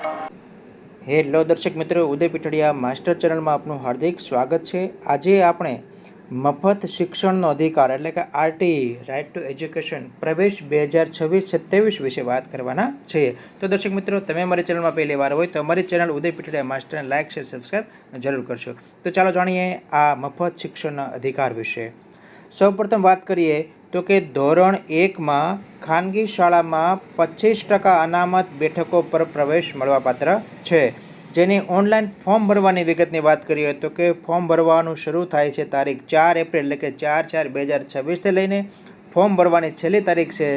Hello દર્શક મિત્રો, ઉદય Pithadiya master ચેનલમાં આપનું હાર્દિક સ્વાગત છે। આજે આપણે મફત શિક્ષણનો અધિકાર એટલે કે આરટીઈ રાઇટ ટુ એજ્યુકેશન પ્રવેશ 2026-27 વિશે વાત કરવાના છીએ। તો દર્શક મિત્રો, તમે મારી ચેનલમાં પહેલી વાર હોય તો અમારી ચેનલ ઉદય પીઠડિયા માસ્ટરને લાઇક શેર સબસ્ક્રાઈબ જરૂર કરશો। તો ચાલો જાણીએ આ મફત શિક્ષણના અધિકાર વિશે। સૌપ્રથમ વાત કરીએ તો કે ધોરણ 1માં ખાનગી શાળામાં 25% અનામત બેઠકો પર પ્રવેશ મળવાપાત્ર છે। જેની ઓનલાઈન ફોર્મ ભરવાની વિગતની વાત કરીએ તો કે ફોર્મ ભરવાનું શરૂ થાય છે તારીખ 4 એપ્રિલ એટલે કે 4/4/2026 લઈને ફોર્મ ભરવાની છેલ્લી તારીખ છે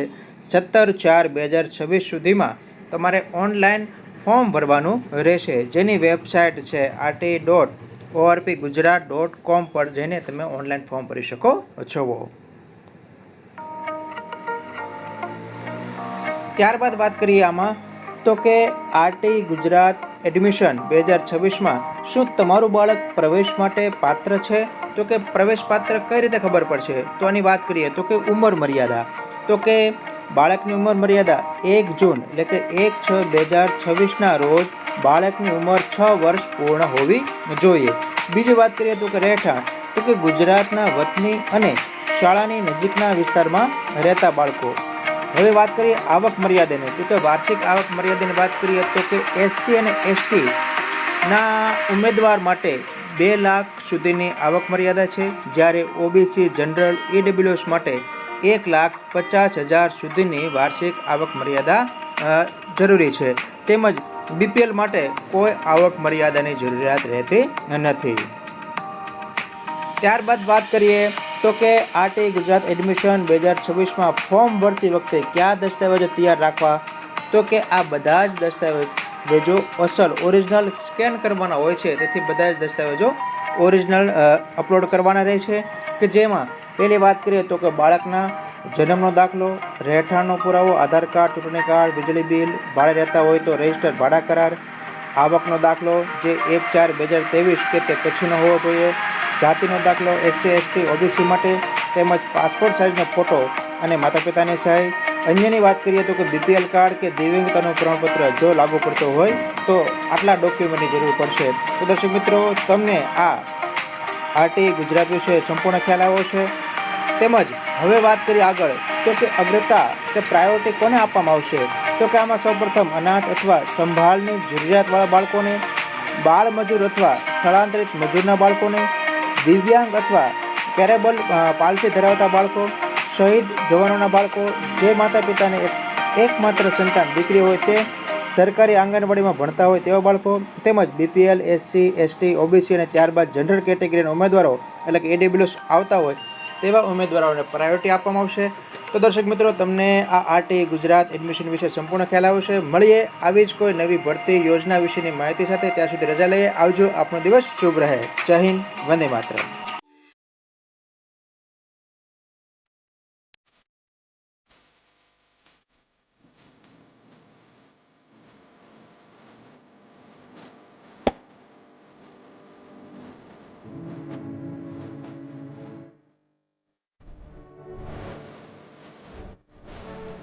17/4/2026 સુધીમાં તમારે ઓનલાઈન ફોર્મ ભરવાનું રહેશે। જેની વેબસાઇટ છે rt.orpgujarat.com પર જઈને તમે ઓનલાઈન ફોર્મ ભરી શકો છો। ત્યારબાદ વાત કરીએ આમાં તો કે આરટી ગુજરાત એડમિશન 2026માં શું તમારું બાળક પ્રવેશ માટે પાત્ર છે? તો કે પ્રવેશ પાત્ર કઈ રીતે ખબર પડશે? તો આની વાત કરીએ તો કે ઉંમર મર્યાદા, તો કે બાળકની ઉંમર મર્યાદા 1 જૂન એટલે કે 1/6/2026ના રોજ બાળકની ઉંમર 6 વર્ષ પૂર્ણ હોવી જોઈએ। બીજી વાત કરીએ તો કે રહેઠાણ, તો કે ગુજરાતના વતની અને શાળાની નજીકના વિસ્તારમાં રહેતા બાળકો। હવે વાત કરીએ આવક મર્યાદાની, તો કે વાર્ષિક આવક મર્યાદાની વાત કરીએ તો કે એસસી અને એસટીના ઉમેદવાર માટે 2 લાખ સુધીની આવક મર્યાદા છે, જ્યારે ઓબીસી જનરલ ઈડબ્લ્યુએસ માટે 1,50,000 સુધીની વાર્ષિક આવક મર્યાદા જરૂરી છે। તેમજ બીપીએલ માટે કોઈ આવક મર્યાદાની જરૂરિયાત રહેતી નથી। ત્યારબાદ વાત કરીએ તો કે આરટી ગુજરાત એડમિશન 2026માં ફોર્મ ભરતી વખતે કયા દસ્તાવેજો તૈયાર રાખવા? તો કે આ બધા જ દસ્તાવેજો અસલ ઓરિજિનલ સ્કેન કરવાના હોય છે, તેથી બધા જ દસ્તાવેજો ઓરિજિનલ અપલોડ કરવાના રહેશે। કે જેમાં પહેલી વાત કરીએ તો કે બાળકના જન્મનો દાખલો, રહેઠાણનો પુરાવો, આધાર કાર્ડ, ચૂંટણી કાર્ડ, વીજળી બિલ, ભાડે રહેતા હોય તો રજિસ્ટર ભાડા કરાર, આવકનો દાખલો જે 1/4/2023 કે તે પછીનો હોવો જોઈએ, જાતિનો દાખલો એસસી એસટી ઓબીસી માટે, તેમજ પાસપોર્ટ સાઇઝનો ફોટો અને માતા પિતાની સહી। અન્યની વાત કરીએ તો કે બીપીએલ કાર્ડ કે દિવ્યાંગતાનું પ્રમાણપત્ર જો લાગુ પડતો હોય તો આટલા ડોક્યુમેન્ટની જરૂર પડશે। તો દર્શક મિત્રો, તમને આ આરટી ગુજરાત વિશે સંપૂર્ણ ખ્યાલ આવ્યો છે। તેમજ હવે વાત કરીએ આગળ તો કે અગ્રતા કે પ્રાયોરિટી કોને આપવામાં આવશે? તો કે આમાં સૌપ્રથમ અનાથ અથવા સંભાળની જરૂરિયાતવાળા બાળકોને, બાળ મજૂર અથવા સ્થળાંતરિત મજૂરના બાળકોને, દિવ્યાંગ અથવા કેરેબલ પાલસી ધરાવતા બાળકો, શહીદ જવાનોના બાળકો, જે માતા પિતાને એકમાત્ર સંતાન દીકરી હોય તે સરકારી આંગણવાડીમાં ભણતા હોય તેવા બાળકો, તેમજ બીપીએલ એસસી એસટી ઓબીસી અને ત્યારબાદ જનરલ કેટેગરીના ઉમેદવારો એટલે કે ઈડબ્લ્યુએસ આવતા હોય તેવા ઉમેદવારોને પ્રાયોરિટી આપવામાં આવશે। તો દર્શક મિત્રો, તમને આ આરટી ગુજરાત એડમિશન વિશે સંપૂર્ણ ખ્યાલ આવ્યો છે। મળીએ આવી જ કોઈ નવી ભરતી યોજના વિશેની માહિતી સાથે, ત્યાં સુધી રજા લઈએ। આવજો, આપનો દિવસ શુભ રહે। જય હિન્દ, વંદે માતરમ।